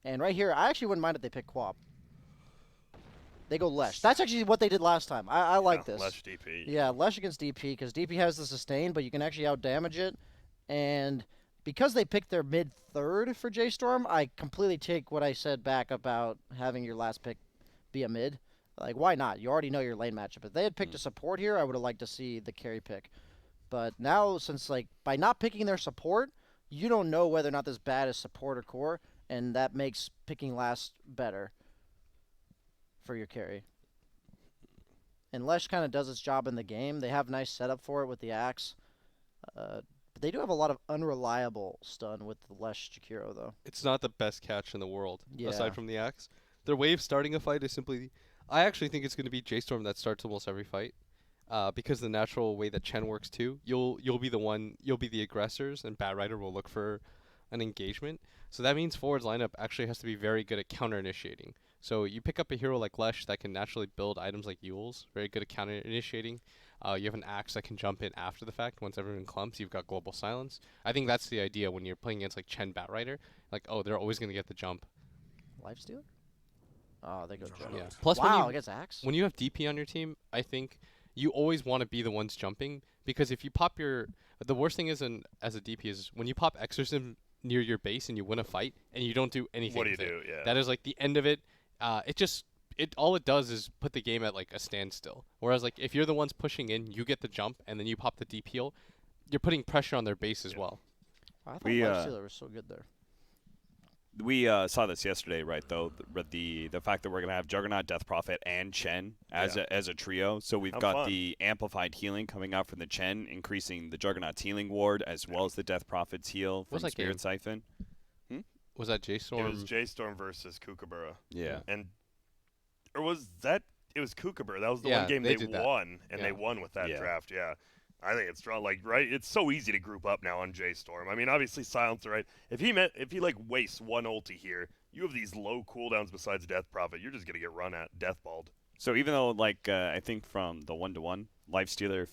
And right here, I actually wouldn't mind if they pick Quap. They go Lesh. That's actually what they did last time. I like this. Lesh DP. Yeah, Lesh against DP, because DP has the sustain, but you can actually outdamage it. And because they picked their mid-third for J.Storm, I completely take what I said back about having your last pick be a mid. Like, why not? You already know your lane matchup. If they had picked a support here, I would have liked to see the carry pick. But now, since, like, by not picking their support, you don't know whether or not this bad is support or core, and that makes picking last better for your carry. And Lesh kind of does its job in the game. They have nice setup for it with the axe. But they do have a lot of unreliable stun with the Lesh Jakiro, though. It's not the best catch in the world, Yeah. aside from the axe. Their way of starting a fight is simply... I actually think it's going to be J.Storm that starts almost every fight. Because the natural way that Chen works too, you'll be the aggressors, and Bad Rider will look for an engagement. So that means forwards lineup actually has to be very good at counter initiating. So you pick up a hero like Lesh that can naturally build items like Yules, very good at counter initiating. You have an axe that can jump in after the fact. Once everyone clumps, you've got global silence. I think that's the idea when you're playing against like Chen Bat Rider. Like, oh, they're always going to get the jump. Lifesteal? Oh, they go jump. Yeah. Plus, Wow, against axe? when you have DP on your team, I think you always want to be the ones jumping, because if you pop the worst thing is as a DP is when you pop Exorcism near your base and you win a fight and you don't do anything. What do you with it. do? Yeah. That is like the end of it. All it does is put the game at like a standstill. Whereas like if you're the ones pushing in, you get the jump and then you pop the DPL, you're putting pressure on their base as well. I thought Lifestealer was so good there. We saw this yesterday, right? Though the fact that we're gonna have Juggernaut, Death Prophet, and Chen as a trio. So we've got the amplified healing coming out from the Chen, increasing the Juggernaut's healing ward as well as the Death Prophet's heal from Spirit Siphon. Was that J.Storm? It was J.Storm versus Kookaburra. Yeah. Or was that? It was Kookaburra. That was the Yeah, one game they they did that. won, and Yeah. they won with that draft. Yeah. I think it's strong. Like, right? It's so easy to group up now on J.Storm. I mean, obviously Silencer, right? If he like wastes one ulti here, you have these low cooldowns besides Death Prophet. You're just gonna get run at, deathballed. So even though like I think from the 1-to-1, Lifestealer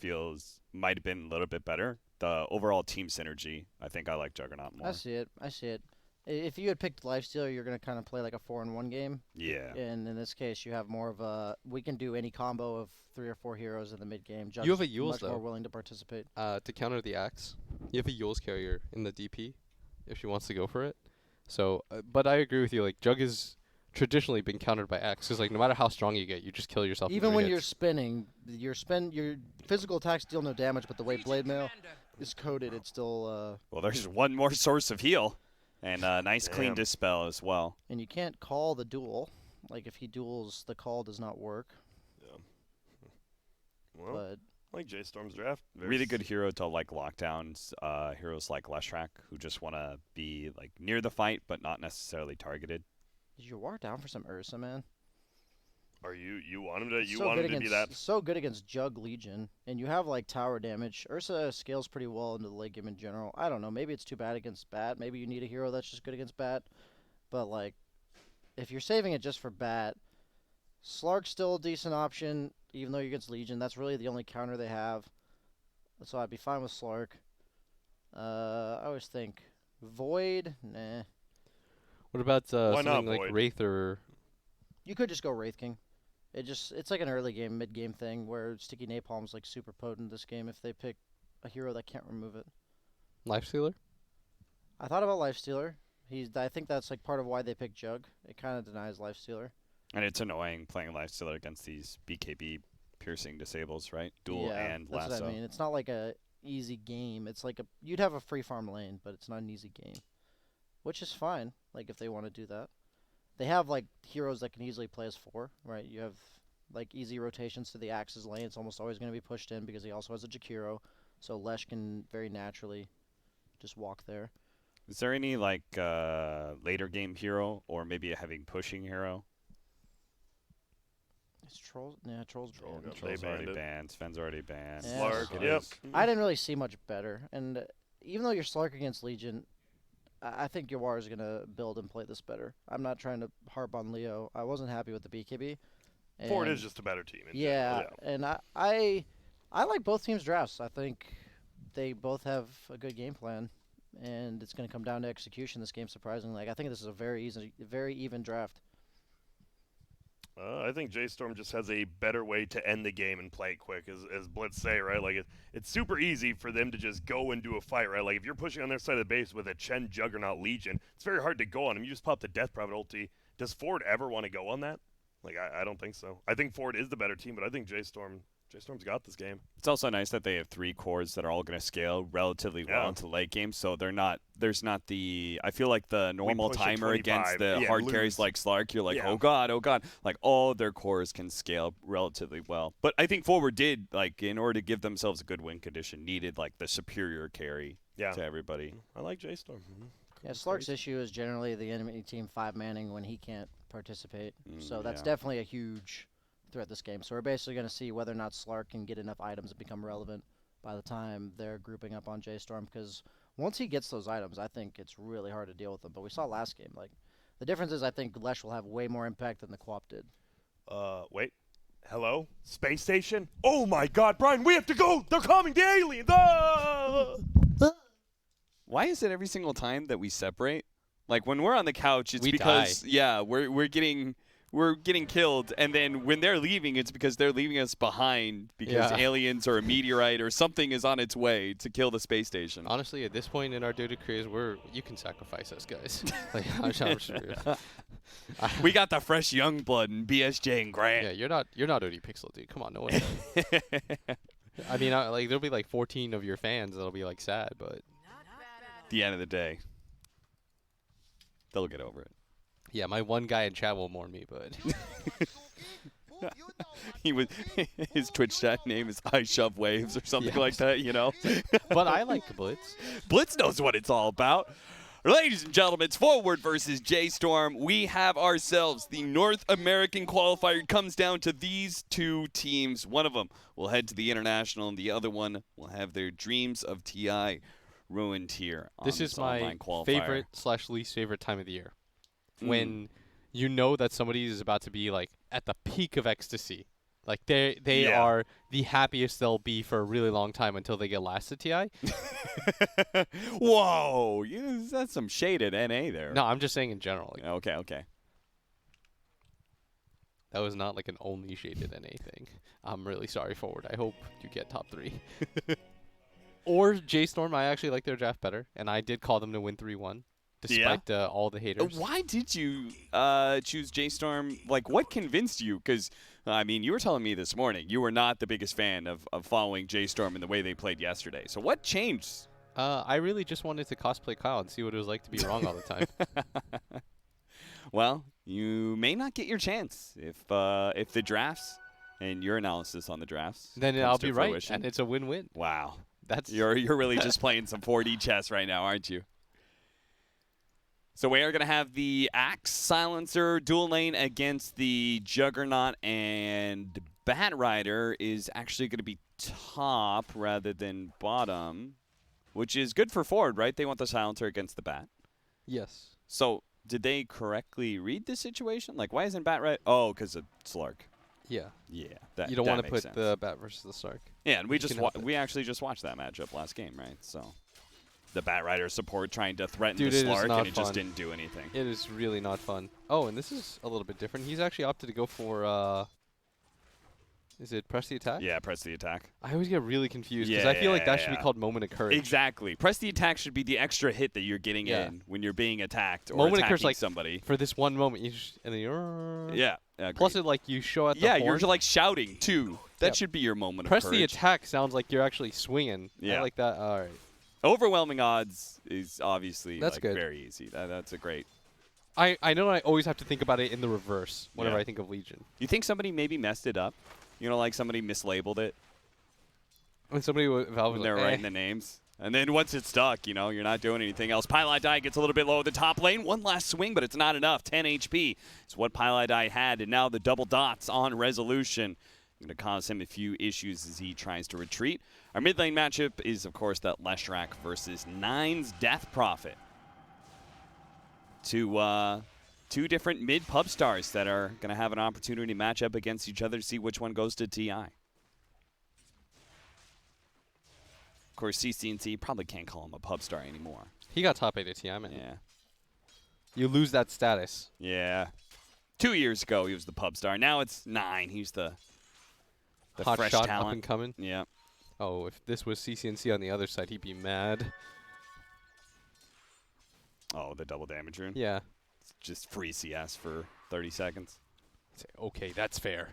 might have been a little bit better. The overall team synergy, I think I like Juggernaut more. I see it. If you had picked Lifestealer, you're going to kind of play like a 4-in-1 game. Yeah. And in this case, you have more of a, we can do any combo of 3 or 4 heroes in the mid game. You have a Yules, much though. more willing to participate. To counter the axe, you have a Yules carrier in the DP if she wants to go for it. So, but I agree with you. Like, Jug has traditionally been countered by axe. Because, like, no matter how strong you get, you just kill yourself. Even when you're spinning, your physical attacks deal no damage, but the way Blade Mail is coded, it's still... well, there's one more source of heal. And a nice clean dispel as well. And you can't call the duel. Like, if he duels, the call does not work. Yeah. Well, like J.Storm's draft. Really good hero to like lockdowns. Heroes like Leshrac who just want to be like near the fight but not necessarily targeted. Is your war down for some Ursa, man? Are you want him to? You want him to be that? So good against Jug Legion, and you have like tower damage. Ursa scales pretty well into the late game in general. I don't know. Maybe it's too bad against Bat. Maybe you need a hero that's just good against Bat. But like, if you're saving it just for Bat, Slark's still a decent option, even though you're against Legion. That's really the only counter they have. So I'd be fine with Slark. I always think Void. Nah. What about something like Void? Wraith or? You could just go Wraith King. It's like an early game, mid game thing where Sticky Napalm's like super potent this game if they pick a hero that can't remove it. Lifestealer? I thought about Lifestealer. I think that's like part of why they picked Jug. It kind of denies Lifestealer. And it's annoying playing Lifestealer against these BKB piercing disables, right? Duel and that's lasso. what I mean. It's not like a easy game. It's like you'd have a free farm lane, but it's not an easy game, which is fine. Like if they want to do that. They have, like, heroes that can easily play as 4, right? You have, like, easy rotations to the Axe's lane. It's almost always going to be pushed in because he also has a Jakiro. So Lesh can very naturally just walk there. Is there any, like, later game hero or maybe a heavy pushing hero? It's Trolls. Yeah, Trolls banned. Trolls already banned. Sven's already banned. Yeah, Slark, yep. I didn't really see much better. And even though you're Slark against Legion, I think Yawar is going to build and play this better. I'm not trying to harp on Leo. I wasn't happy with the BKB. Ford is just a better team. Yeah, and I like both teams' drafts. I think they both have a good game plan. and it's going to come down to execution this game, surprisingly. Like, I think this is a very even draft. I think J.Storm just has a better way to end the game and play it quick, as Blitz say, right? Like, it's super easy for them to just go and do a fight, right? Like, if you're pushing on their side of the base with a Chen Juggernaut Legion, it's very hard to go on them. You just pop the Death Prophet ulti. Does Ford ever want to go on that? Like, I don't think so. I think Ford is the better team, but I think J.Storm's got this game. It's also nice that they have 3 cores that are all going to scale relatively well into late game, so there's not the, I feel like the normal timer against the hard carries like Slark, you're like, oh god, like all their cores can scale relatively well. But I think Forward did, like, in order to give themselves a good win condition, needed like the superior carry to everybody. I like J.Storm. Yeah, Slark's issue is generally the enemy team 5-manning when he can't participate. So that's definitely a huge threat this game. So we're basically going to see whether or not Slark can get enough items to become relevant by the time they're grouping up on J.Storm, because once he gets those items, I think it's really hard to deal with them. But we saw last game, like, the difference is I think Lesh will have way more impact than the Quap did. Wait. Hello? Space station? Oh my god, Brian, we have to go! They're coming, the aliens! Ah! Why is it every single time that we separate? Like, when we're on the couch, it's we because, die. we're getting killed, and then when they're leaving, it's because they're leaving us behind because aliens or a meteorite or something is on its way to kill the space station. Honestly, at this point in our Dota careers, you can sacrifice us, guys. Like, I'm serious. We got the fresh young blood in BSJ and Grant. Yeah, you're not OD Pixel, dude. Come on, no one. I mean, like, there'll be like 14 of your fans that'll be like sad, but at the end of the day, they'll get over it. Yeah, my one guy in chat will mourn me, but his Twitch chat name is I Shove Waves or something like that, you know. But I like the Blitz. Blitz knows what it's all about. Ladies and gentlemen, it's Forward versus J.Storm. We have ourselves the North American qualifier. It comes down to these 2 teams. One of them will head to the International, and the other one will have their dreams of TI ruined here. This is my favorite / least favorite time of the year. When you know that somebody is about to be like at the peak of ecstasy. Like they are the happiest they'll be for a really long time until they get last at TI. Whoa, that's some shade at NA there. No, I'm just saying in general. Like, okay. That was not like an only shaded NA thing. I'm really sorry, Forward. I hope you get top 3. Or J.Storm, I actually like their draft better, and I did call them to win 3-1. Despite all the haters. Why did you choose J.Storm? Like, what convinced you? Because, I mean, you were telling me this morning you were not the biggest fan of following J.Storm in the way they played yesterday. So what changed? I really just wanted to cosplay Kyle and see what it was like to be wrong all the time. Well, you may not get your chance if the drafts and your analysis on the drafts. Then I'll be right, and it's a win-win. Wow, you're really just playing some 4D chess right now, aren't you? So we are going to have the Axe Silencer dual lane against the Juggernaut, and Bat Rider is actually going to be top rather than bottom, which is good for Forward, right? They want the Silencer against the Bat. Yes. So did they correctly read the situation? Like, why isn't Bat Rider? Oh, because of Slark. Yeah. Yeah. You don't want to put the Bat versus the Slark. Yeah, and we actually just watched that matchup last game, right? So the Bat Rider support trying to threaten the Slark, and it just didn't do anything. It is really not fun. Oh, and this is a little bit different. He's actually opted to go for, is it press the attack? Yeah, press the attack. I always get really confused because I feel like that should be called moment of courage. Exactly. Press the attack should be the extra hit that you're getting in when you're being attacked or moment attacking of courage, like, somebody. For this one moment, you just, and then you're... Yeah. Plus, it like you show at the horn. You're like shouting too. That should be your moment of courage. Press the attack sounds like you're actually swinging. Yeah. I like that. All right. Overwhelming odds is obviously That's good. Very easy. That's a great. I know I always have to think about it in the reverse whenever I think of Legion. You think somebody maybe messed it up? You know, like somebody mislabeled it? When somebody when they're writing the names. And then once it's stuck, you know, you're not doing anything else. Pylai Die gets a little bit low at the top lane. One last swing, but it's not enough. 10 HP is what Pylai Die had. And now the double dots on Resolution. Going to cause him a few issues as he tries to retreat. Our mid lane matchup is, of course, that Leshrac versus Nine's Death Prophet. Two different mid pub stars that are going to have an opportunity to match up against each other to see which one goes to TI. Of course, CCNC probably can't call him a pub star anymore. He got top 8 at TI, man. Yeah. You lose that status. Yeah. 2 years ago, he was the pub star. Now it's 9. He's the hot fresh shot talent. up and coming. Yeah. Oh, if this was CCNC on the other side, he'd be mad. Oh, the double damage rune? Yeah. It's just free CS for 30 seconds. Say, okay, that's fair.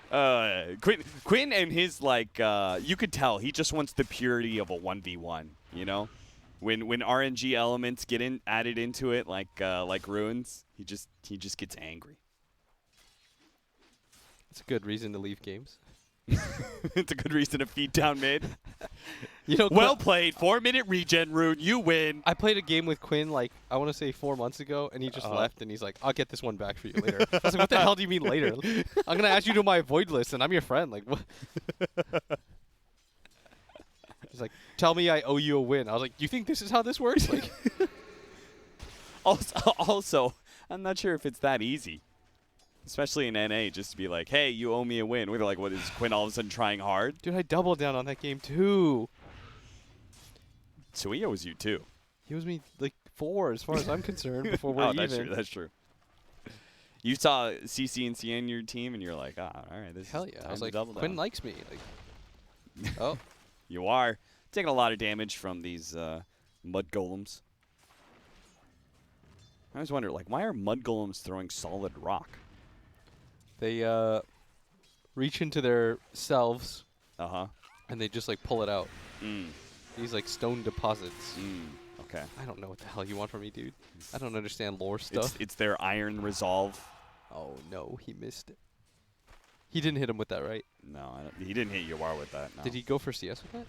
Quinn and his, like, you could tell he just wants the purity of a 1v1, you know? When RNG elements get added into it, like runes, he just gets angry. It's a good reason to leave games. It's a good reason to feed down mid. You know, well played. 4-minute regen rune. You win. I played a game with Quinn, like, I want to say 4 months ago, and he just left, and he's like, I'll get this one back for you later. I was like, what the hell do you mean later? I'm going to add you to my void list, and I'm your friend. Like, what? He's like, tell me I owe you a win. I was like, you think this is how this works? Like, also, I'm not sure if it's that easy. Especially in NA, just to be like, hey, you owe me a win. We're like, what, is Quinn all of a sudden trying hard? dude, I doubled down on that game, too. So he owes you, too. He was me, like, 4 as far as I'm concerned before we're even. That's true. That's true. You saw CCNC in your team, and you're like, all right, this Hell is yeah. time I was to like, double Quinn down. likes me. Like, oh. You are taking a lot of damage from these mud golems. I always wonder, like, why are mud golems throwing solid rock? They reach into their selves, Uh-huh. and they just, like, pull it out. Mm. These, like, stone deposits. Okay. I don't know what the hell you want from me, dude. I don't understand lore stuff. It's their iron resolve. Oh, no, he missed it. He didn't hit him with that, right? No, he didn't hit Yawar with that. No. Did he go for CS with that?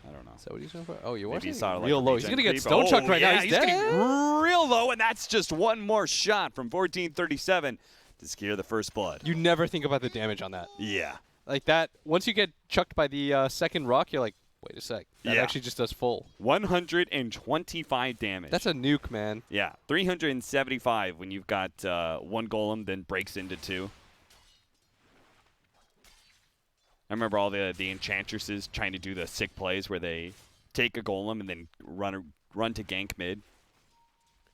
I don't know. Is that what he's going for? Oh, you Maybe he are saw like real a low. He's regen going to get creep. stone chucked right yeah, now. He's dead. getting real low, and that's just one more shot from 1437 to secure the first blood. You never think about the damage on that. Yeah. Like that, once you get chucked by the second rock, you're like, wait a sec. That Yeah. actually just does full. 125 damage. That's a nuke, man. Yeah, 375 when you've got one golem, then breaks into 2. I remember all the enchantresses trying to do the sick plays where they take a golem and then run to gank mid.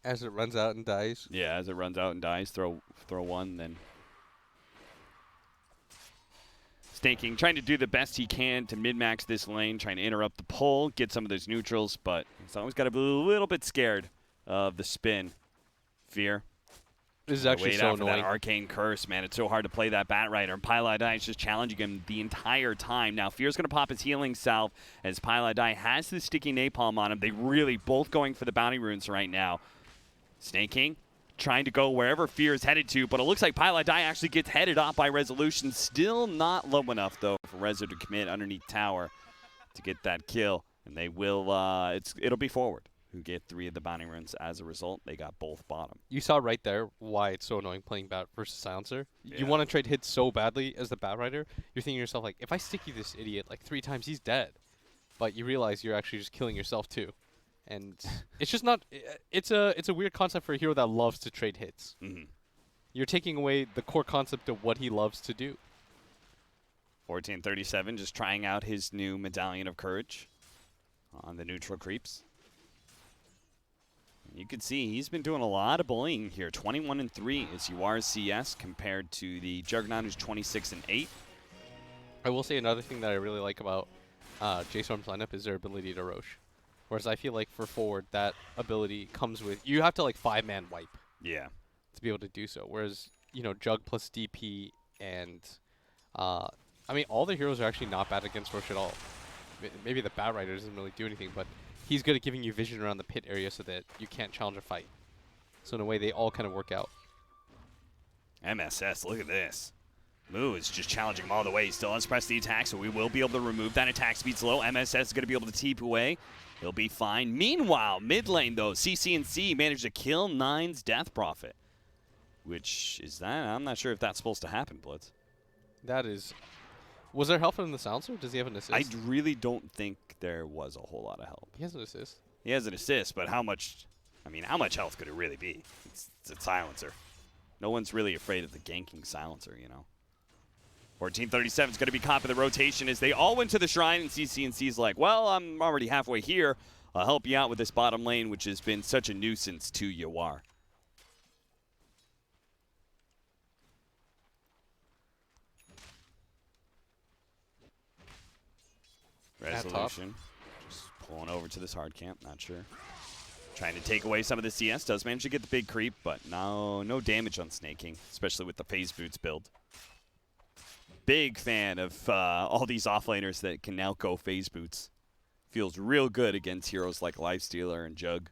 As it runs out and dies. Yeah, as it runs out and dies, throw one, then Staking, trying to do the best he can to min-max this lane, trying to interrupt the pull, get some of those neutrals, but he's always got to be a little bit scared of the spin. Fear. This is actually Wait so out for that annoying. arcane curse, man. It's so hard to play that Bat Rider. And Pylai is just challenging him the entire time. Now, Fear's going to pop his healing salve as Pylai has the sticky napalm on him. They really both going for the bounty runes right now. Snake King trying to go wherever Fear is headed to, but it looks like Pylai actually gets headed off by Resolution. Still not low enough, though, for Rezo to commit underneath tower to get that kill. And they will, it'll be forward who get 3 of the bounty runes. As a result, they got both bottom. You saw right there why it's so annoying playing Bat versus Silencer. Yeah. You want to trade hits so badly as the Bat Rider. You're thinking to yourself, like, if I stick you this idiot like 3 times, he's dead. But you realize you're actually just killing yourself too. And it's just not. It's a weird concept for a hero that loves to trade hits. Mm-hmm. You're taking away the core concept of what he loves to do. 1437 just trying out his new Medallion of Courage on the neutral creeps. You can see he's been doing a lot of bullying here. 21-3 is UR's CS compared to the Juggernaut, who's 26-8. I will say another thing that I really like about J.Storm's lineup is their ability to Rosh. Whereas I feel like for forward, that ability comes with, you have to like 5-man wipe. Yeah. To be able to do so. Whereas, you know, Jug plus DP and, I mean, all the heroes are actually not bad against Rosh at all. Maybe the Bat Rider doesn't really do anything, but he's good at giving you vision around the pit area so that you can't challenge a fight. So in a way, they all kind of work out. MSS, look at this. Moo is just challenging him all the way. He still has pressed the attack, so we will be able to remove that. Attack speed's low. MSS is going to be able to teep away. He'll be fine. Meanwhile, mid lane, though, CCNC managed to kill 9's Death Prophet. Which is that? I'm not sure if that's supposed to happen, Blitz. That is... Was there help from the Silencer? Does he have an assist? I really don't think there was a whole lot of help. He has an assist. He has an assist, but how much... I mean, how much health could it really be? It's a Silencer. No one's really afraid of the ganking Silencer, you know? 1437 is going to be caught in the rotation as they all went to the shrine, and CCNC's like, well, I'm already halfway here. I'll help you out with this bottom lane, which has been such a nuisance to Yawar. Resolution. Just pulling over to this hard camp, not sure. Trying to take away some of the CS. Does manage to get the big creep, but no damage on snaking, especially with the phase boots build. Big fan of all these offlaners that can now go phase boots. Feels real good against heroes like Lifestealer and Jug.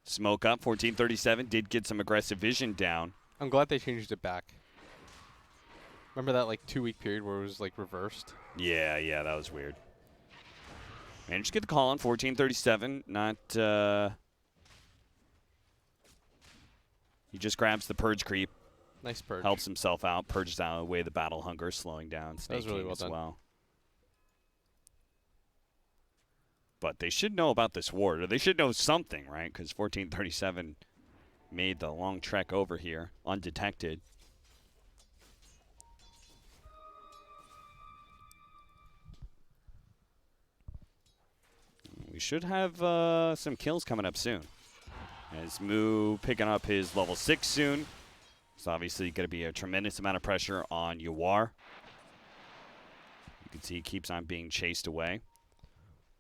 Smoke up, 1437 did get some aggressive vision down. I'm glad they changed it back. Remember that like 2-week period where it was like reversed? Yeah, that was weird. Managed to get the call on 1437. Not. He just grabs the purge creep. Nice purge. Helps himself out. Purges out away the battle hunger, slowing down. That was really well done. Well. But they should know about this ward, or they should know something, right? Because 1437 made the long trek over here undetected. We should have some kills coming up soon. As Moo picking up his level 6 soon. It's obviously going to be a tremendous amount of pressure on Yawar. You can see he keeps on being chased away.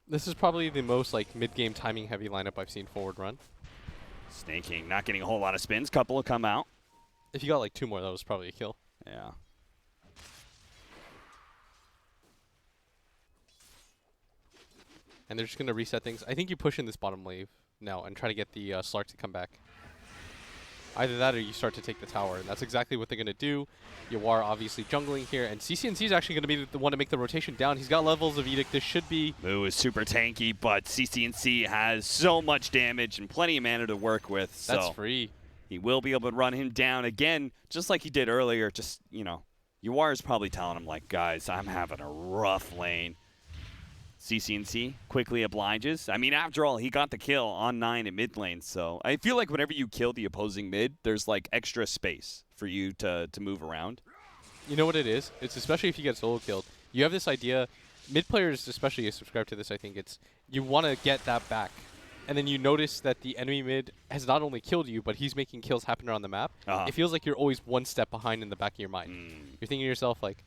This is probably the most like mid-game timing heavy lineup I've seen forward run. Snaking, not getting a whole lot of spins. Couple will come out. If you got like 2 more, that was probably a kill. Yeah. And they're just going to reset things. I think you push in this bottom wave now and try to get the Slark to come back. Either that or you start to take the tower, and that's exactly what they're going to do. Yawar obviously jungling here, and CCNC is actually going to be the one to make the rotation down. He's got levels of Edict. This should be... Moo is super tanky, but CCNC has so much damage and plenty of mana to work with. That's so free. He will be able to run him down again, just like he did earlier. Just, you know, Yawar is probably telling him, like, guys, I'm having a rough lane. CCNC quickly obliges. I mean, after all, he got the kill on 9 in mid lane, so I feel like whenever you kill the opposing mid, there's like extra space for you to move around. You know what it is? It's especially if you get solo killed. You have this idea, mid players especially subscribe to this, I think it's, you want to get that back. And then you notice that the enemy mid has not only killed you, but he's making kills happen around the map. It feels like you're always one step behind in the back of your mind. You're thinking to yourself like,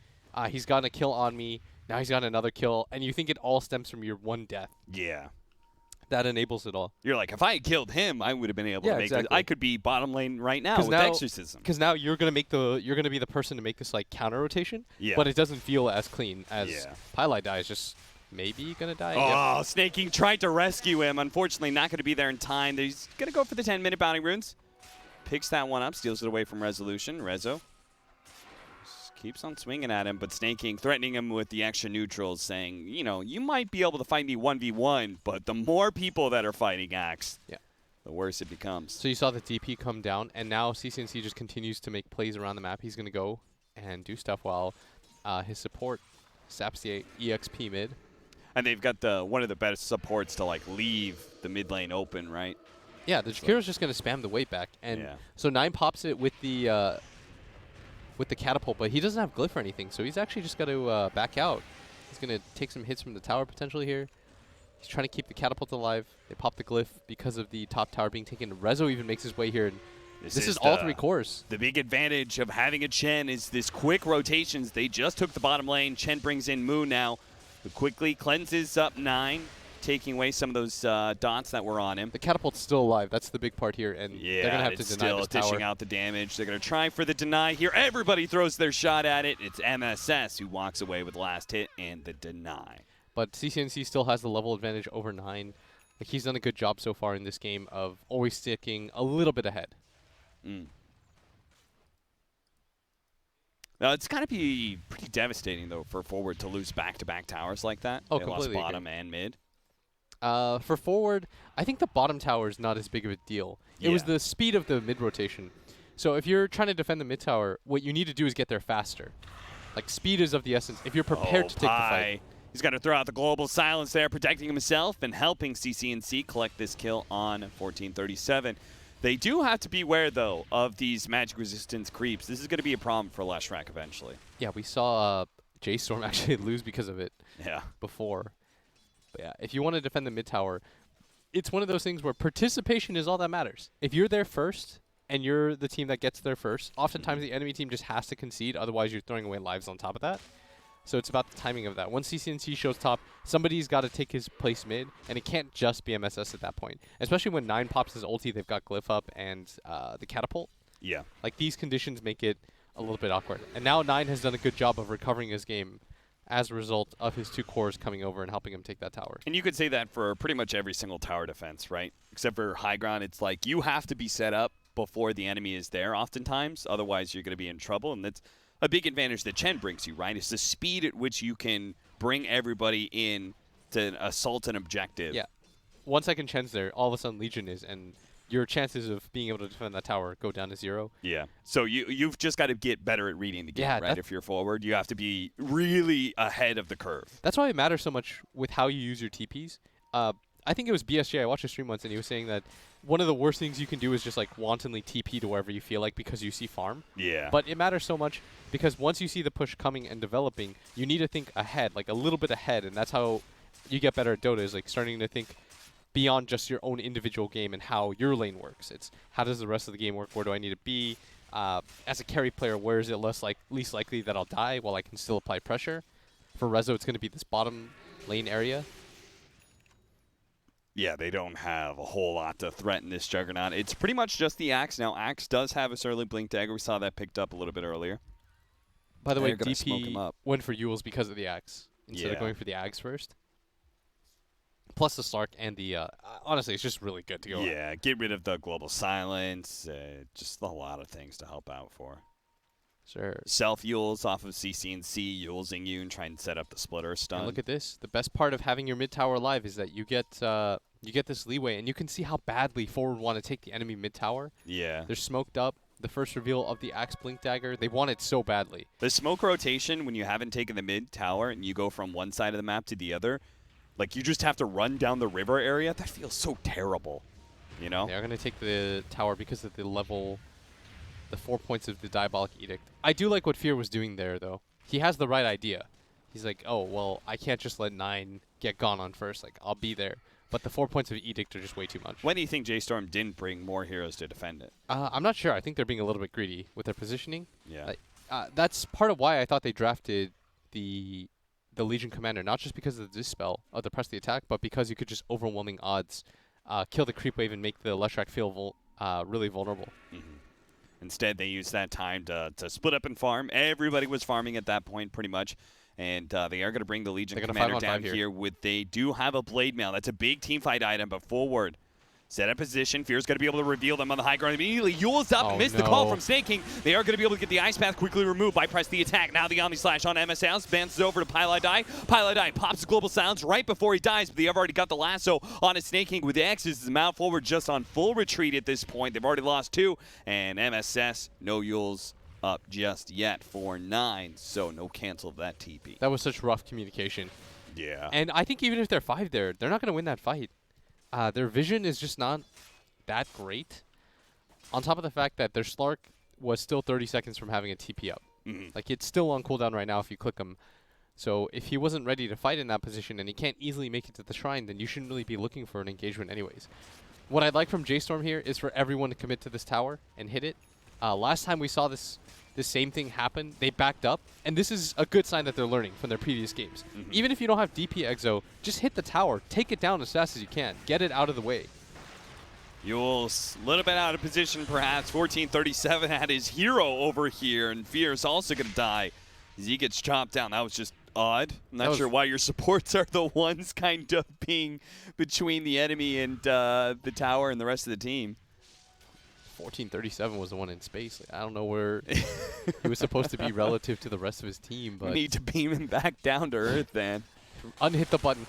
he's gotten a kill on me, now he's got another kill, and you think it all stems from your one death. Yeah. That enables it all. You're like, if I had killed him, I would have been able to make it. I could be bottom lane right now with Exorcism. Because now you're gonna be the person to make this like counter rotation. Yeah. But it doesn't feel as clean as Pylai dies. Just maybe gonna die. Oh, Snaking tried to rescue him. Unfortunately, not gonna be there in time. He's gonna go for the 10-minute bounty runes. Picks that one up, steals it away from Resolution. Rezo keeps on swinging at him, but Snaking threatening him with the extra neutrals, saying, you know, you might be able to fight me 1v1, but the more people that are fighting Axe, the worse it becomes. So you saw the DP come down, and now CCNC just continues to make plays around the map. He's going to go and do stuff while his support saps the EXP mid. And they've got one of the best supports to like leave the mid lane open, right? Yeah, the Jakiro's just going to spam the wave back. And so 9 pops it with the catapult, but he doesn't have glyph or anything, so he's actually just got to back out. He's going to take some hits from the tower potentially here. He's trying to keep the catapult alive. They pop the glyph because of the top tower being taken. Rezo even makes his way here. And this is all 3 cores. The big advantage of having a Chen is this quick rotations. They just took the bottom lane. Chen brings in Moo now, who quickly cleanses up 9, taking away some of those dots that were on him. The catapult's still alive. That's the big part here, and they're going to have to deny this tower. Still dishing out the damage. They're going to try for the deny here. Everybody throws their shot at it. It's MSS who walks away with last hit and the deny. But CCNC still has the level advantage over 9. Like, he's done a good job so far in this game of always sticking a little bit ahead. Now, it's got to be pretty devastating, though, for forward to lose back-to-back towers like that. Oh, they completely lost bottom and mid. For forward, I think the bottom tower is not as big of a deal. It was the speed of the mid rotation. So if you're trying to defend the mid tower, what you need to do is get there faster. Like, speed is of the essence. If you're prepared to take the fight. He's got to throw out the global silence there, protecting himself and helping CCNC collect this kill on 1437. They do have to beware, though, of these magic resistance creeps. This is going to be a problem for Slark eventually. Yeah, we saw J.Storm actually lose because of it Yeah. before. But yeah, if you want to defend the mid tower, it's one of those things where participation is all that matters. If you're there first and you're the team that gets there first, oftentimes the enemy team just has to concede, otherwise you're throwing away lives on top of that. So it's about the timing of that. Once CCNC shows top, somebody's got to take his place mid, and it can't just be MSS at that point. Especially when 9 pops his ulti, they've got Glyph up and the catapult. Yeah. Like, these conditions make it a little bit awkward. And now 9 has done a good job of recovering his game as a result of his 2 cores coming over and helping him take that tower. And you could say that for pretty much every single tower defense, right? Except for high ground, it's like you have to be set up before the enemy is there oftentimes. Otherwise, you're going to be in trouble, and that's a big advantage that Chen brings you, right? It's the speed at which you can bring everybody in to assault an objective. Yeah. 1 second Chen's there, all of a sudden Legion is, and your chances of being able to defend that tower go down to 0. Yeah. So you've just got to get better at reading the game, Yeah, right? If you're forward, you have to be really ahead of the curve. That's why it matters so much with how you use your TPs. I think it was BSJ. I watched a stream once, and he was saying that one of the worst things you can do is just like wantonly TP to wherever you feel like because you see farm. Yeah. But it matters so much because once you see the push coming and developing, you need to think ahead, like a little bit ahead, and that's how you get better at Dota, is like starting to think beyond just your own individual game and how your lane works. It's how does the rest of the game work? Where do I need to be? As a carry player, where is it least likely that I'll die while I can still apply pressure? For Rezo, it's going to be this bottom lane area. Yeah, they don't have a whole lot to threaten this Juggernaut. It's pretty much just the Axe. Now, Axe does have a early Blink Dagger. We saw that picked up a little bit earlier. By the way, They're gonna smoke him DP up. went for Yules because of the Axe instead of Yeah. going for the Ags first. Plus the Slark and the... honestly, it's just really good to go. Yeah, get rid of the global silence. Just a lot of things to help out for. Sure. Self-Yules off of CCNC, Yulesing you and trying to set up the splitter stun. And look at this. The best part of having your mid tower alive is that you get this leeway, and you can see how badly forward want to take the enemy mid tower. Yeah. They're smoked up. The first reveal of the Axe Blink Dagger, they want it so badly. The smoke rotation, when you haven't taken the mid tower and you go from one side of the map to the other, like you just have to run down the river area, that feels so terrible, you know? They're going to take the tower because of the 4 points of the Diabolic Edict. I do like what Fear was doing there, though. He has the right idea. He's like, oh, well, I can't just let 9 get gone on first. Like, I'll be there. But the 4 points of Edict are just way too much. When do you think J.Storm didn't bring more heroes to defend it? I'm not sure. I think they're being a little bit greedy with their positioning. Yeah. That's part of why I thought they drafted the Legion Commander, not just because of the Dispel, of the Press the Attack, but because you could just overwhelming odds kill the creep wave and make the Leshrac feel really vulnerable. Mm-hmm. Instead, they used that time to split up and farm. Everybody was farming at that point, pretty much. And they are going to bring the Legion Commander down here. They do have a Blade Mail. That's a big teamfight item, but forward. Set up position. Fear's going to be able to reveal them on the high ground immediately. Yule's up and missed the call from Snaking. They are going to be able to get the Ice Path quickly removed by Press the Attack. Now the Omni Slash on MSS. Bounces over to Pylai. Pylai pops the Global Silence right before he dies, but they have already got the lasso on his Snaking with the X's. The mount forward just on full retreat at this point. They've already lost 2, and MSS, no Yule's up just yet for 9, so no cancel of that TP. That was such rough communication. Yeah. And I think even if they're 5 there, they're not going to win that fight. Their vision is just not that great. On top of the fact that their Slark was still 30 seconds from having a TP up. Mm-hmm. Like, it's still on cooldown right now if you click him. So if he wasn't ready to fight in that position and he can't easily make it to the shrine, then you shouldn't really be looking for an engagement anyways. What I'd like from J.Storm here is for everyone to commit to this tower and hit it. Last time we saw this same thing happen, they backed up, and this is a good sign that they're learning from their previous games. Mm-hmm. Even if you don't have DP Exo, just hit the tower, take it down as fast as you can, get it out of the way. Yule's a little bit out of position, perhaps. 1437 had his hero over here, and Fear's also going to die as he gets chopped down. That was just odd. I'm not sure why your supports are the ones kind of being between the enemy and the tower and the rest of the team. 1437 was the one in space. Like, I don't know where he was supposed to be relative to the rest of his team, but... We need to beam him back down to Earth, then. Unhit the button.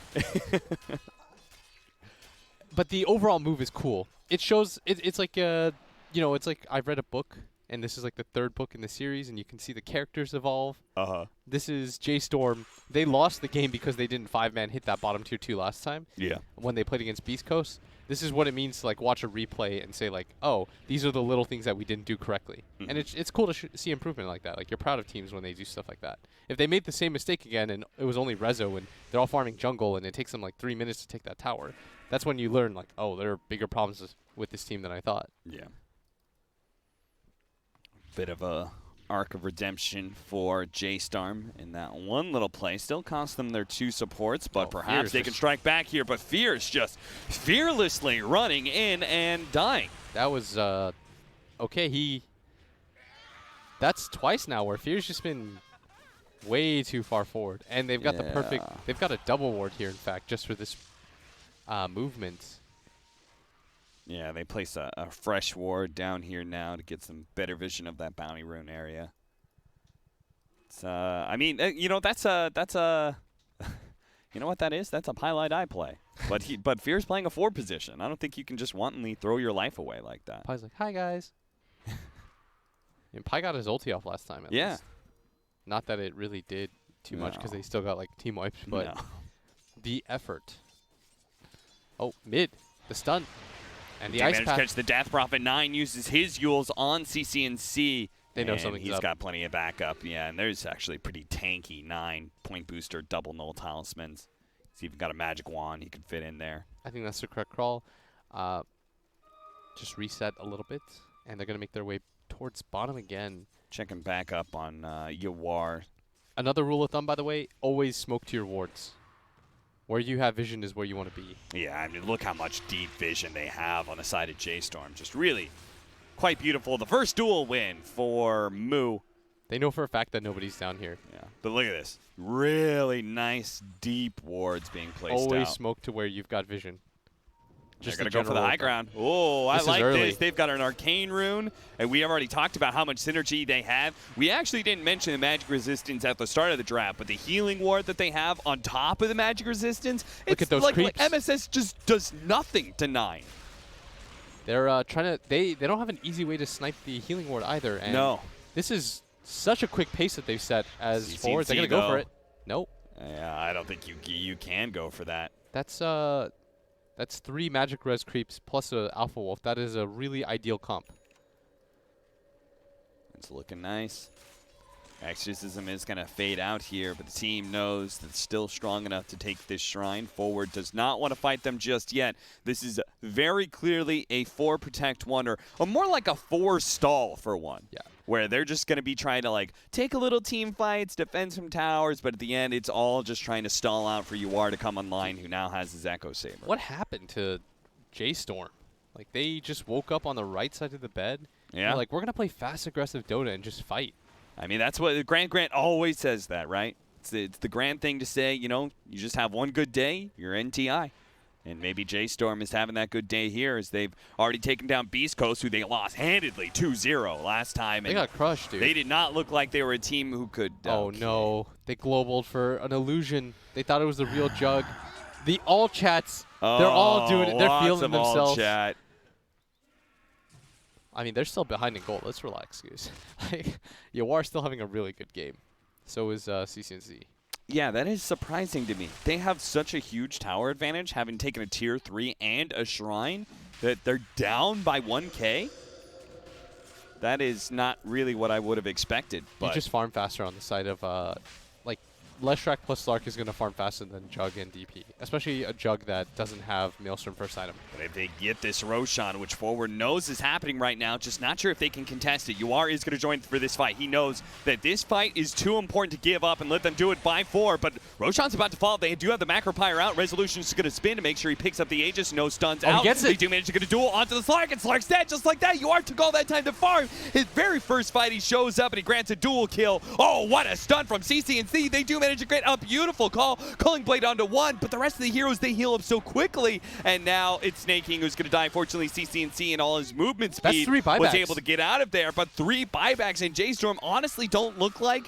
But the overall move is cool. It shows... It's like, it's like I've read a book and this is like the 3rd book in the series, and you can see the characters evolve. This is J.Storm. They lost the game because they didn't 5-man hit that bottom tier 2 last time. Yeah. When they played against Beast Coast. This is what it means to like watch a replay and say like, oh, these are the little things that we didn't do correctly. And it's cool to see improvement like that. Like you're proud of teams when they do stuff like that. If they made the same mistake again and it was only Rezo and they're all farming jungle and it takes them like 3 minutes to take that tower, that's when you learn like, oh, there are bigger problems with this team than I thought. Yeah. Bit of a arc of redemption for J.Storm in that one little play. Still cost them their 2 supports, but perhaps they can strike back here. But Fear's just fearlessly running in and dying. That was, okay, that's twice now where Fear's just been way too far forward. And they've got the perfect, they've got a double ward here, in fact, just for this movement. Yeah, they place a fresh ward down here now to get some better vision of that bounty rune area. It's, I mean, you know, that's a, you know what that is? That's a Pylite eye play. But Fear's playing a 4 position. I don't think you can just wantonly throw your life away like that. Py's like, hi guys. And Py got his ulti off last time. At least. Not that it really did too much because they still got like team wipes, but the effort. Oh, mid, the stun. And the ice catch the Death Prophet. 9 uses his Yules on CCNC. They know something's he's up. got plenty of backup. Yeah, and there's actually pretty tanky 9 point booster, double null talismans. He's even got a magic wand he could fit in there. I think that's the correct crawl. Just reset a little bit, and they're going to make their way towards bottom again. Checking back up on Yawar. Another rule of thumb, by the way, always smoke to your wards. Where you have vision is where you want to be. Yeah, I mean, look how much deep vision they have on the side of J.Storm. Just really quite beautiful. The first duel win for Moo. They know for a fact that nobody's down here. Yeah, but look at this. Really nice, deep wards being placed Always out. smoke to where you've got vision. Just going to go for the high ground. Oh, I like this. They've got an arcane rune, and we have already talked about how much synergy they have. We actually didn't mention the magic resistance at the start of the draft, but the healing ward that they have on top of the magic resistance, look at those like creeps. MSS just does nothing to 9. They're trying to. They don't have an easy way to snipe the healing ward either. And no. This is such a quick pace that they've set as CCNC forwards. They're going to go for it. Nope. Yeah, I don't think you can go for that. That's 3 magic res creeps plus a alpha wolf. That is a really ideal comp. It's looking nice. Exorcism is going to fade out here, but the team knows that it's still strong enough to take this shrine forward. Does not want to fight them just yet. This is very clearly a 4 protect 1, or more like a 4 stall for 1. Yeah. Where they're just going to be trying to like take a little team fights, defend some towers, but at the end it's all just trying to stall out for Yawar to come online, who now has his Echo Saber. What happened to J.Storm? Like they just woke up on the right side of the bed. Yeah. Like we're going to play fast aggressive Dota and just fight. I mean, that's what Grant always says that, right? It's the grand thing to say, you know, you just have one good day, you're NTI. And maybe J.Storm is having that good day here as they've already taken down Beast Coast, who they lost handedly 2-0 last time. They got crushed, dude. They did not look like they were a team who could... Oh, no. They globaled for an illusion. They thought it was the real Jug. The all chats, they're all doing it. They're feeling themselves. All chat. I mean, they're still behind in gold. Let's relax, Goose. Yawar still having a really good game. So is CCNC. Yeah, that is surprising to me. They have such a huge tower advantage, having taken a tier 3 and a shrine, that they're down by 1k. That is not really what I would have expected. You just farm faster on the side of, like, Leshrac plus Slark is going to farm faster than Jug and DP, especially a Jug that doesn't have Maelstrom first item. But if they get this Roshan, which forward knows is happening right now, just not sure if they can contest it. Yawar is going to join for this fight. He knows that this fight is too important to give up and let them do it by 4, but Roshan's about to fall. They do have the Macro Pyre out. Resolution is going to spin to make sure he picks up the Aegis. No stuns out. He gets it. They do manage to get a duel onto the Slark, and Slark's dead just like that. Yawar took all that time to farm. His very first fight, he shows up and he grants a duel kill. Oh, what a stun from CCNC. They do manage to get a beautiful call. Culling Blade onto 1, but the rest of the heroes, they heal up so quickly. And now it's Snake King who's going to die. Fortunately, CCNC and all his movement speed That's 3 buybacks. was able to get out of there. But 3 buybacks, and J.Storm honestly don't look like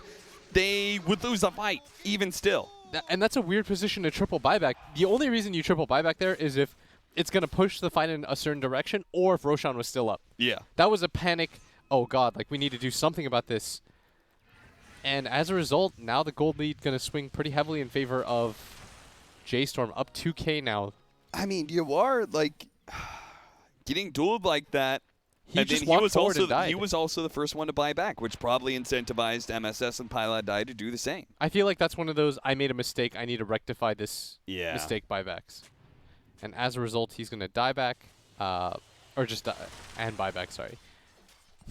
they would lose a fight, even still. And that's a weird position to triple buyback. The only reason you triple buyback there is if it's going to push the fight in a certain direction or if Roshan was still up. Yeah. That was a panic oh god, like we need to do something about this. And as a result, now the gold lead going to swing pretty heavily in favor of J.Storm, up 2K now. I mean, you are like getting dueled like that. He and just then walked forward and died. He was also the first one to buy back, which probably incentivized MSS and Pilot Die to do the same. I feel like that's one of those, I made a mistake, I need to rectify this mistake buybacks. And as a result, he's going to die back, or just die, and buyback, sorry.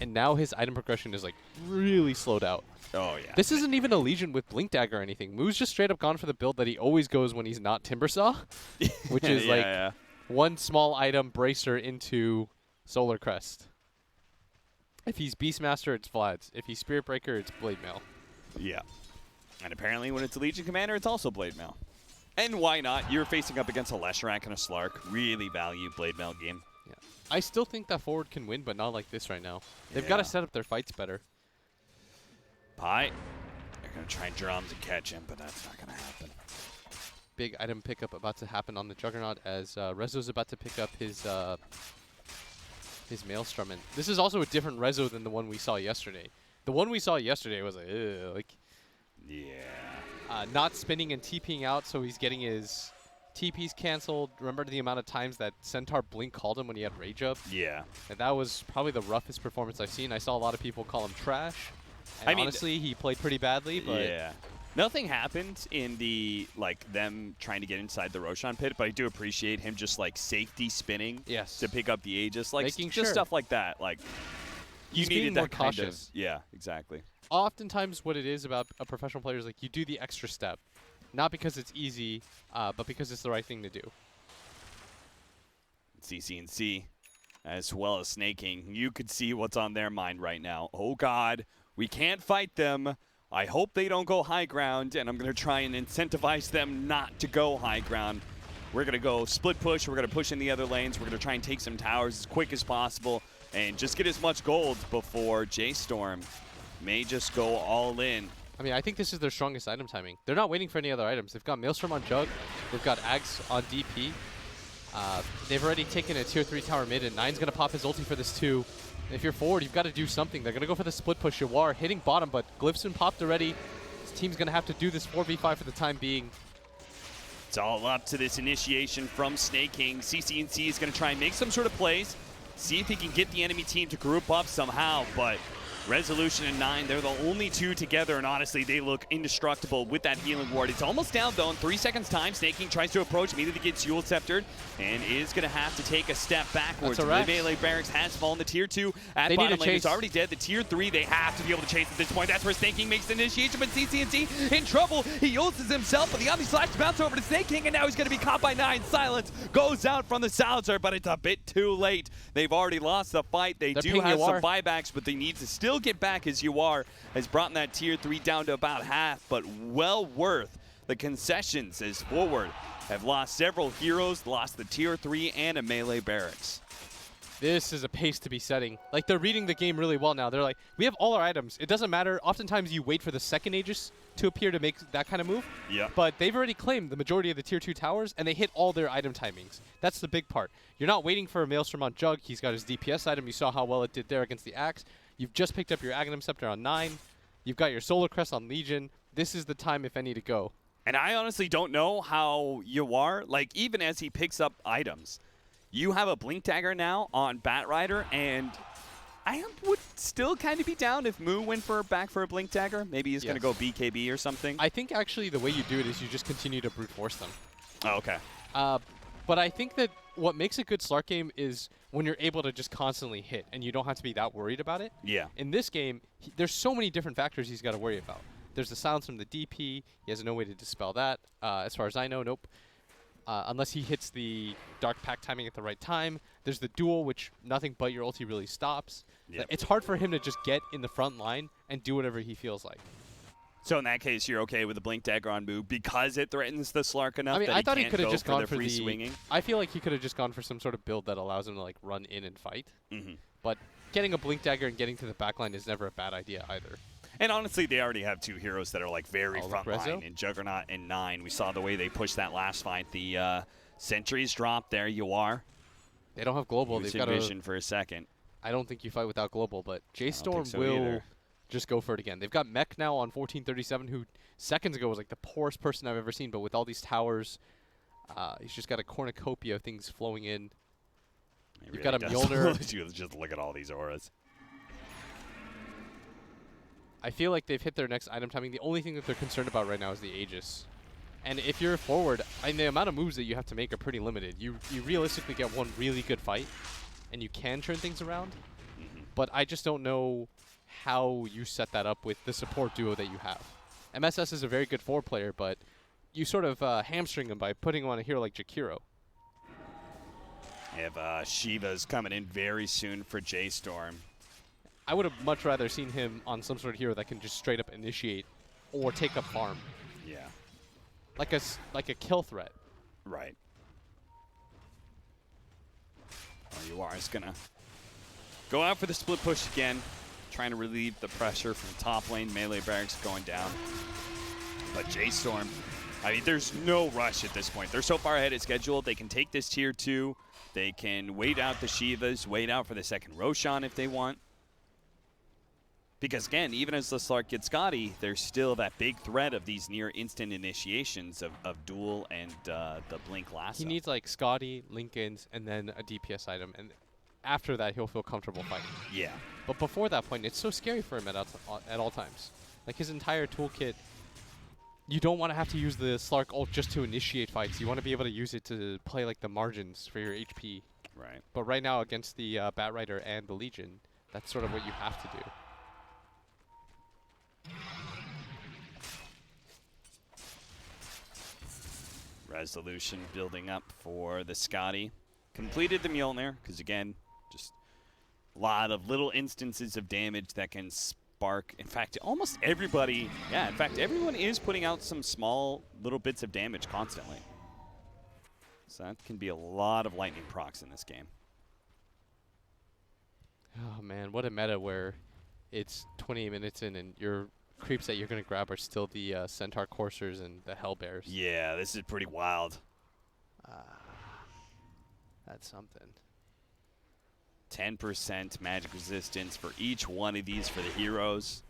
And now his item progression is like really slowed out. Oh, yeah. This isn't even a Legion with Blink Dagger or anything. Moo's just straight up gone for the build that he always goes when he's not Timbersaw, which is one small item bracer into Solar Crest. If he's Beastmaster, it's Vlad's. If he's Spirit Breaker, it's Blade Mail. Yeah. And apparently when it's a Legion Commander, it's also Blade Mail. And why not? You're facing up against a Leshrac and a Slark. Really value Blade Mail game. Yeah. I still think that forward can win, but not like this right now. They've got to set up their fights better. Pie. They're going to try drums and catch him, but that's not going to happen. Big item pickup about to happen on the Juggernaut as Rezo's about to pick up his Maelstrom. And this is also a different Rezo than the one we saw yesterday. The one we saw yesterday was like, yeah. Not spinning and TPing out, so he's getting his TPs canceled. Remember the amount of times that Centaur Blink called him when he had Rage up? Yeah. And that was probably the roughest performance I've seen. I saw a lot of people call him trash. And I mean, honestly, he played pretty badly, but yeah. Nothing happened in the, like, them trying to get inside the Roshan pit, but I do appreciate him just, like, safety spinning to pick up the Aegis. Like, making just stuff like that. Like, you he's needed being that more kind cautious. of, yeah, exactly. Oftentimes what it is about a professional player is, like, you do the extra step. Not because it's easy, but because it's the right thing to do. CC&C, as well as Snaking, you could see what's on their mind right now. Oh, God, we can't fight them. I hope they don't go high ground, and I'm going to try and incentivize them not to go high ground. We're going to go split push. We're going to push in the other lanes. We're going to try and take some towers as quick as possible and just get as much gold before J.Storm may just go all in. I mean, I think this is their strongest item timing. They're not waiting for any other items. They've got Maelstrom on Jug. They've got Ags on DP. They've already taken a tier 3 tower mid, and Nine's going to pop his ulti for this too. If you're forward, you've got to do something. They're going to go for the split push. Yawar hitting bottom, but Glyphson popped already. This team's going to have to do this 4v5 for the time being. It's all up to this initiation from Snaking. CC&C is going to try and make some sort of plays, see if he can get the enemy team to group up somehow, but Resolution and 9, they're the only two together, and honestly, they look indestructible with that healing ward. It's almost down, though, in 3 seconds' time. Snaking tries to approach, immediately gets Yule Sceptered, and is going to have to take a step backwards. That's a wrap. The melee barracks has fallen. The tier 2 at bottom lane is already dead. The tier 3, they have to be able to chase at this point. That's where Snaking makes the initiation, but CC&C in trouble. He ults himself, but the Omni Slash bounce over to Snaking, and now he's going to be caught by 9. Silence goes out from the Silencer, but it's a bit too late. They've already lost the fight. They do have some buybacks, but they need to still get back as Yawar has brought that tier 3 down to about half, but well worth the concessions as forward have lost several heroes, lost the tier 3 and a melee barracks. This is a pace to be setting. Like, they're reading the game really well now. They're like, we have all our items. It doesn't matter. Oftentimes you wait for the second Aegis to appear to make that kind of move. Yeah. But they've already claimed the majority of the tier 2 towers, and they hit all their item timings. That's the big part. You're not waiting for a Maelstrom on Jug. He's got his DPS item. You saw how well it did there against the Axe. You've just picked up your Aghanim Scepter on 9. You've got your Solar Crest on Legion. This is the time, if any, to go. And I honestly don't know how Yawar, like, even as he picks up items, you have a Blink Dagger now on Batrider, and I would still kind of be down if Moo went back for a Blink Dagger. Maybe he's going to go BKB or something. I think, actually, the way you do it is you just continue to brute force them. Oh, okay. But I think that what makes a good Slark game is when you're able to just constantly hit, and you don't have to be that worried about it. Yeah. In this game, there's so many different factors he's got to worry about. There's the silence from the DP. He has no way to dispel that. As far as I know, nope. Unless he hits the Dark Pact timing at the right time. There's the duel, which nothing but your ulti really stops. Yep. It's hard for him to just get in the front line and do whatever he feels like. So in that case, you're okay with the Blink Dagger on Moo because it threatens the Slark enough. I mean, that I thought he can't could have go just for gone the for free the swinging. I feel like he could have just gone for some sort of build that allows him to like run in and fight. Mm-hmm. But getting a Blink Dagger and getting to the backline is never a bad idea either. And honestly, they already have two heroes that are like very Oh, frontline in Juggernaut and 9. We saw the way they pushed that last fight. The sentries dropped there. Yawar. They don't have global. They've They've got vision for a second. I don't think you fight without global, but J.Storm so will either. just go for it again. They've got Mech now on 1437, who seconds ago was like the poorest person I've ever seen, but with all these towers, he's just got a cornucopia of things flowing in. You've got a Mjolnir. Just look at all these auras. I feel like they've hit their next item timing. The only thing that they're concerned about right now is the Aegis. And if you're forward, the amount of moves that you have to make are pretty limited. You realistically get one really good fight, and you can turn things around. But I just don't know how you set that up with the support duo that you have. MSS is a very good forward player, but you sort of hamstring him by putting him on a hero like Jakiro. We have Shiva's coming in very soon for J.Storm. I would have much rather seen him on some sort of hero that can just straight up initiate or take up farm. Yeah. Like a kill threat. Right. Oh, you are just gonna go out for the split push again, trying to relieve the pressure from top lane. Melee barracks going down. But J.Storm, I mean, there's no rush at this point. They're so far ahead of schedule. They can take this tier 2. They can wait out the Shivas, wait out for the second Roshan if they want. Because again, even as the Slark gets Scotty, there's still that big threat of these near instant initiations of Duel and the Blink Lasso. He needs like Scotty, Lincoln's, and then a DPS item, and after that he'll feel comfortable fighting. Yeah. But before that point, it's so scary for him at all times. Like his entire toolkit, you don't want to have to use the Slark ult just to initiate fights. You want to be able to use it to play like the margins for your HP. Right. But right now against the Batrider and the Legion, that's sort of what you have to do. Resolution building up for the Scotty. Completed the Mjolnir, because again, just a lot of little instances of damage that can spark. In fact, almost everybody, in fact, everyone is putting out some small little bits of damage constantly. So that can be a lot of lightning procs in this game. Oh man, what a meta where it's 28 minutes in and your creeps that you're going to grab are still the Centaur Coursers and the Hellbears. Yeah, this is pretty wild. That's something. 10% magic resistance for each one of these for the heroes.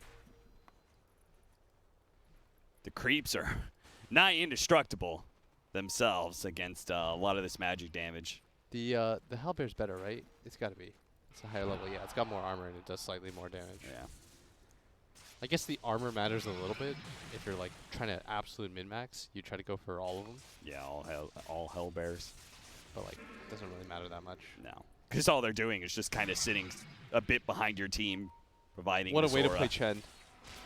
The creeps are not indestructible themselves against a lot of this magic damage. The Hellbear's better, right? It's got to be. It's a higher level. Yeah, it's got more armor and it does slightly more damage. Yeah. I guess the armor matters a little bit. If you're like trying to absolute min-max, you try to go for all of them. Yeah, all hell bears. But like, doesn't really matter that much. No, because all they're doing is just kind of sitting a bit behind your team, providing. What a way to aura. play Chen.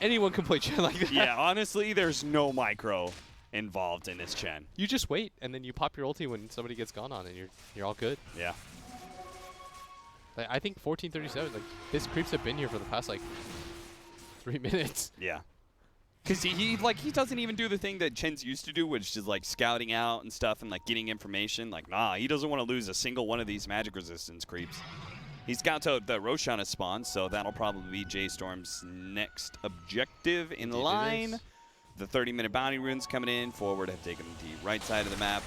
Anyone can play Chen like that. Yeah, honestly, there's no micro involved in this Chen. You just wait and then you pop your ulti when somebody gets gone on, and you're all good. Yeah. Like, I think 1437. Like his creeps have been here for the past like 3 minutes. Yeah. Because he doesn't even do the thing that Chen's used to do, which is like scouting out and stuff and like getting information. Like, nah, he doesn't want to lose a single one of these magic resistance creeps. He scouts out that Roshan has spawned, so that'll probably be J.Storm's next objective in line. The 30-minute bounty runes coming in. Forward have taken the right side of the map.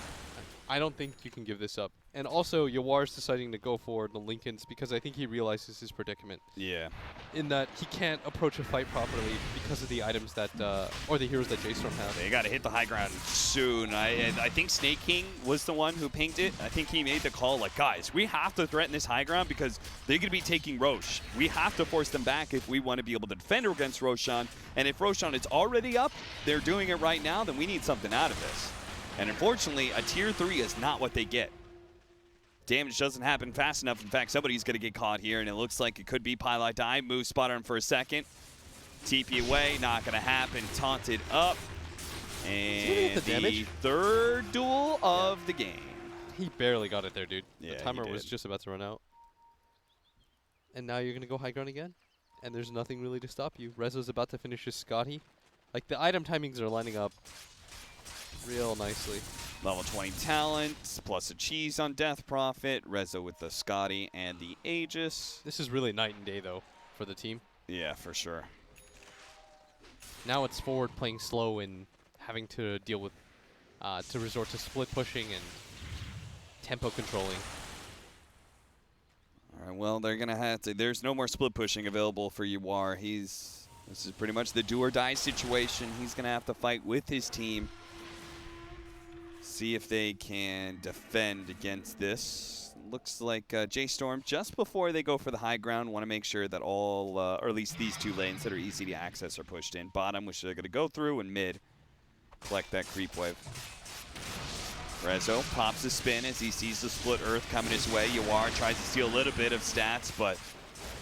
I don't think you can give this up. And also, Yawar's deciding to go for the Lincolns because I think he realizes his predicament. Yeah. In that he can't approach a fight properly because of the items that, or the heroes that J.Storm has. They got to hit the high ground soon. I think Snake King was the one who pinged it. I think he made the call like, guys, we have to threaten this high ground because they're going to be taking Rosh. We have to force them back if we want to be able to defend against Roshan. And if Roshan is already up, they're doing it right now, then we need something out of this. And unfortunately, a tier 3 is not what they get. Damage doesn't happen fast enough. In fact, somebody's going to get caught here, and it looks like it could be Pilot Die. Move spot on for a second. TP away, not going to happen. Taunted up. And the third duel of the game. He barely got it there, dude. Yeah, the timer was just about to run out. And now you're going to go high ground again? And there's nothing really to stop you. Rezo's about to finish his Scotty. Like, the item timings are lining up real nicely. Level 20 talent, plus a cheese on Death Prophet. Rezo with the Scotty and the Aegis. This is really night and day, though, for the team. Yeah, for sure. Now it's forward playing slow and having to deal with, to resort to split pushing and tempo controlling. All All right, well, they're going to have to. There's no more split pushing available for Yawar. This is pretty much the do or die situation. He's going to have to fight with his team. See if they can defend against this. Looks like J.Storm, just before they go for the high ground, want to make sure that all, or at least these 2 lanes that are easy to access are pushed in. Bottom, which they're going to go through, and mid, collect that creep wave. Rezo pops a spin as he sees the split earth coming his way. Yawar tries to steal a little bit of stats, but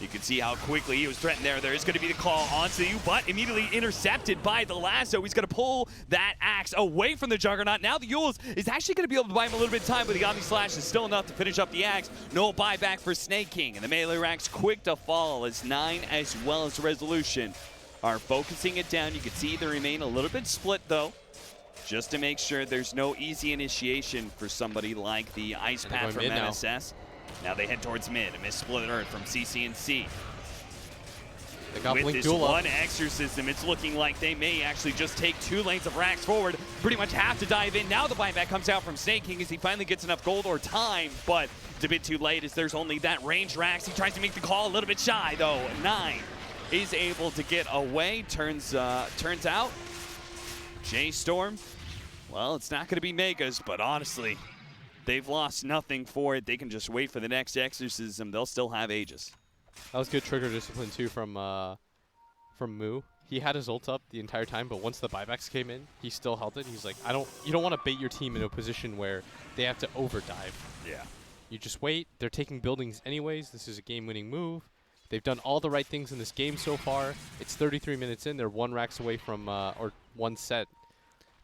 you can see how quickly he was threatened there. There is going to be the call onto you, but immediately intercepted by the lasso. He's going to pull that axe away from the Juggernaut. Now the Yules is actually going to be able to buy him a little bit of time, but the Omni Slash is still enough to finish up the axe. No buyback for Snake King, and the melee ranks quick to fall as 9 as well as Resolution are focusing it down. You can see they remain a little bit split, though, just to make sure there's no easy initiation for somebody like the Ice Path from MSS. Now they head towards mid. A missed split earth from CCNC. They got With Blink this duel one up. exorcism, it's looking like they may actually just take 2 lanes of racks forward. Pretty much have to dive in. Now the buyback comes out from Snake King as he finally gets enough gold or time, but it's a bit too late as there's only that range racks. He tries to make the call a little bit shy, though. 9 is able to get away. Turns out, J.Storm, well, it's not going to be Megas, but honestly, they've lost nothing for it. They can just wait for the next exorcism. They'll still have Aegis. That was good trigger discipline too from Moo. He had his ult up the entire time, but once the buybacks came in, he still held it. He's like, you don't want to bait your team into a position where they have to overdive. Yeah. You just wait. They're taking buildings anyways. This is a game-winning move. They've done all the right things in this game so far. It's 33 minutes in. They're 1 racks away from, or 1 set,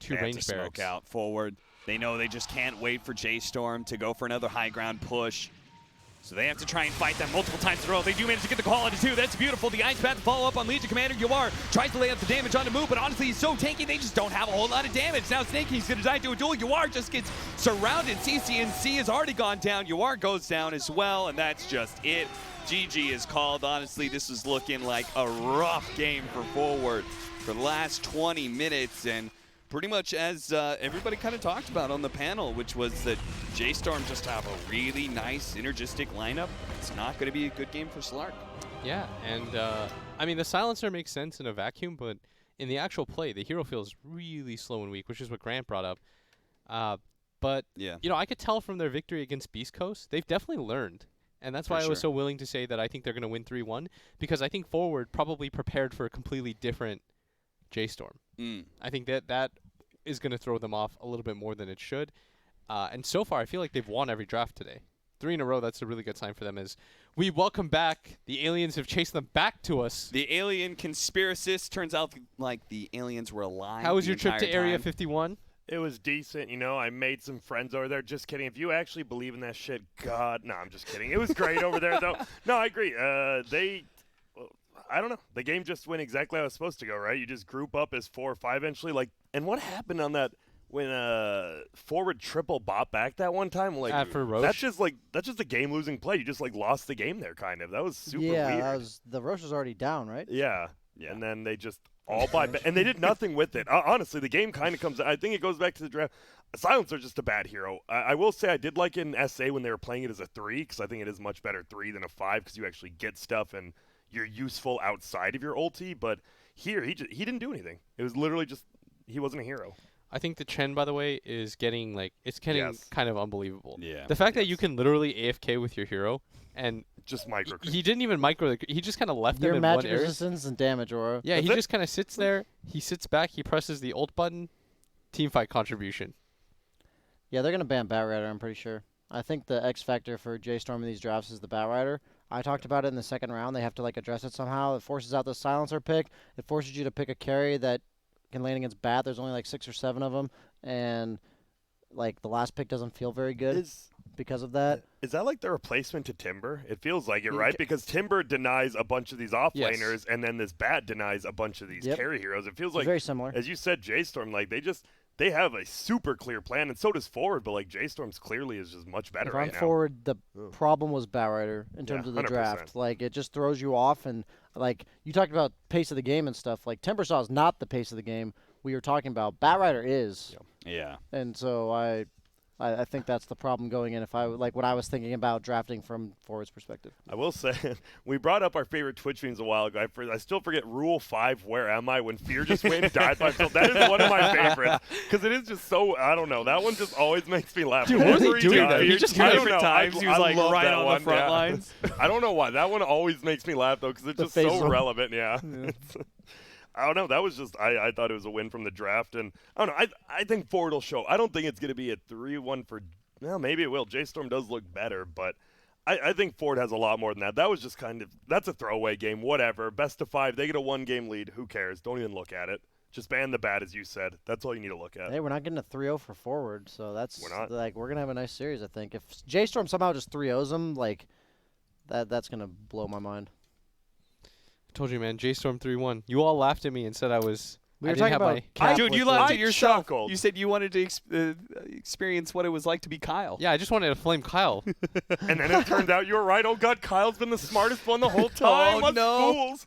2 They have range to barracks. smoke out forward. They know they just can't wait for J.Storm to go for another high ground push. So they have to try and fight them multiple times in a row. They do manage to get the call into 2. That's beautiful. The Ice Path to follow up on Legion Commander. Yawar tries to lay out the damage on the move, but honestly, he's so tanky, they just don't have a whole lot of damage. Now Snake King's going to die to a duel. Yawar just gets surrounded. CCNC has already gone down. Yawar goes down as well, and that's just it. GG is called. Honestly, this is looking like a rough game for Forward for the last 20 minutes, and pretty much as everybody kind of talked about on the panel, which was that J.Storm just have a really nice synergistic lineup. It's not going to be a good game for Slark. Yeah, and I mean, the silencer makes sense in a vacuum, but in the actual play, the hero feels really slow and weak, which is what Grant brought up. But, Yeah. you know, I could tell from their victory against Beast Coast, they've definitely learned. And that's For why I was sure. so willing to say that I think they're going to win 3-1, because I think Forward probably prepared for a completely different J.Storm. I think that is going to throw them off a little bit more than it should. And so far, I feel like they've won every draft today. 3 in a row, that's a really good sign for them as we welcome back. The aliens have chased them back to us. The alien conspiracist, turns out like the aliens were alive. How was the your trip to entire Area time. 51? It was decent, you know. I made some friends over there. Just kidding. If you actually believe in that shit, God, no, I'm just kidding. It was great over there, though. No, I agree. I don't know. The game just went exactly how it was supposed to go, right? You just group up as 4 or 5 eventually. Like, and what happened on that when Forward triple bot back that one time? Like, For Roche? that's just a game losing play. You just like lost the game there, kind of. That was super yeah, weird. the Roche was already down, right? Yeah. Yeah. And then they just all buy back. And they did nothing with it. Honestly, the game kind of comes. I think it goes back to the draft. Silencer just a bad hero. I will say I did like it in SA when they were playing it as a 3, because I think it is much better 3 than a 5, because you actually get stuff and you're useful outside of your ulti. But here, he didn't do anything. It was literally just he wasn't a hero. I think the Chen, by the way, is getting Yes. kind of unbelievable. Yeah. The fact that you can literally AFK with your hero, and Just micro. he didn't even micro. He just kind of left Your them in one magic area. resistance and damage aura. Yeah, That's he it? just kind of sits there. He sits back. He presses the ult button. Teamfight contribution. Yeah, they're gonna ban Batrider, I'm pretty sure. I think the X factor for J.Storm in these drafts is the Batrider. I talked about it in the second round. They have to address it somehow. It forces out the silencer pick. It forces you to pick a carry that can lane against Bat. There's only 6 or 7 of them, and the last pick doesn't feel very good because of that. Is that like the replacement to Timber? It feels like it, Yeah, right? Because Timber denies a bunch of these Yes. offlaners, and then this Bat denies a bunch of these Yep. carry heroes. It feels It's like, very similar. as you said, J.Storm, they have a super clear plan, and so does Forward, but J.Storm's clearly is just much better If right I'm now. forward, the Ugh. problem was Batrider in terms Yeah, of the 100%. draft. It just throws you off, and you talked about pace of the game and stuff. Timbersaw is not the pace of the game we were talking about. Batrider is, Yeah. and so I I think that's the problem going in. If I like when I was thinking about drafting from forwards perspective. I will say, we brought up our favorite Twitch memes a while ago. I still forget Rule 5, Where Am I? When Fear just went and died by himself. That is one of my favorites because it is just so, I don't know. That one just always makes me laugh. Dude, what was he doing there? He just I don't different know. times. He was I like love right that on one, the front yeah. lines. I don't know why. That one always makes me laugh, though, because it's The just so facial. relevant. Yeah. I don't know. That was just, I thought it was a win from the draft. And I don't know. I think Ford will show. I don't think it's going to be a 3-1 for, well, maybe it will. J.Storm does look better, but I think Ford has a lot more than that. That was just kind of, that's a throwaway game. Whatever. Best of 5. They get a 1-game lead. Who cares? Don't even look at it. Just ban the bad, as you said. That's all you need to look at. Hey, we're not getting a 3-0 for forward, so that's We're not. like we're gonna have a nice series. I think if J.Storm somehow just 3-0s him, like that's gonna blow my mind. I told you, man. J.Storm 3-1. You all laughed at me and said I was. We I were didn't talking have about my. Cap Dude, with you the- laughed I at yourself. chuckled. You said you wanted to experience what it was like to be Kyle. Yeah, I just wanted to flame Kyle. And then it turned out you were right. Oh, God, Kyle's been the smartest one the whole time. Oh, Us no. fools.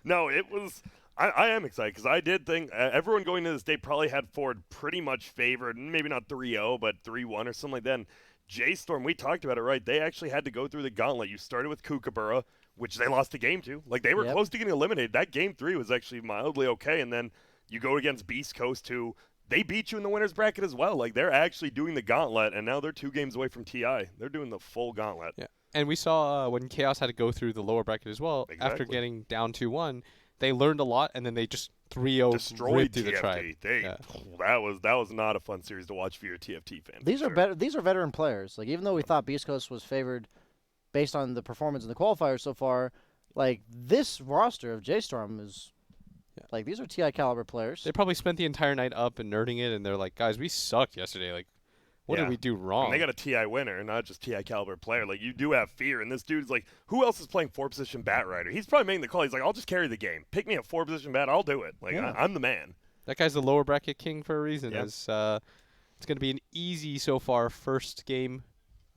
No, it was – I am excited because I did think everyone going to this day probably had Ford pretty much favored, maybe not 3-0, but 3-1 or something like that. And J.Storm, we talked about it, right? They actually had to go through the gauntlet. You started with Kookaburra, which they lost the game to. Like, they were Yep. close to getting eliminated. That game 3 was actually mildly okay. And then you go against Beast Coast, who they beat you in the winner's bracket as well. Like, they're actually doing the gauntlet, and now they're 2 games away from TI. They're doing the full gauntlet. Yeah. And we saw when Chaos had to go through the lower bracket as well. After Exactly. getting down 2-1, they learned a lot, and then they just 3-0 Destroyed ripped through the TFT. tribe. They Yeah. that was not a fun series to watch for your TFT fans. These for are sure. better. These are veteran players. Like even though we thought Beast Coast was favored based on the performance in the qualifiers so far, like this roster of J.Storm is like these are TI caliber players. They probably spent the entire night up and nerding it, and they're like, guys, we sucked yesterday. Like, what Yeah. did we do wrong? And they got a TI winner, not just TI caliber player. Like, you do have Fear, and this dude's like, who else is playing 4-position Bat Rider? He's probably making the call. He's like, I'll just carry the game. Pick me a 4-position Bat, I'll do it. Like, Yeah. I'm the man. That guy's the lower bracket king for a reason. Yep. As it's going to be an easy so far first game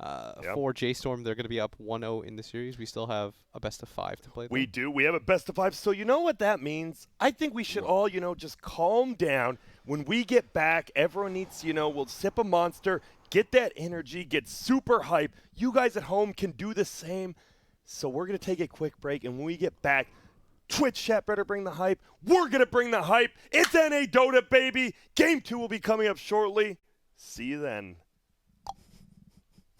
Yep. for J.Storm. They're going to be up 1-0 in the series. We still have a best of 5 to play. We do. We have a best of 5. So you know what that means? I think we should all, just calm down. When we get back, everyone needs, we'll sip a Monster, get that energy, get super hype. You guys at home can do the same. So we're going to take a quick break, and when we get back, Twitch chat better bring the hype. We're going to bring the hype. It's NA Dota, baby. Game 2 will be coming up shortly. See you then.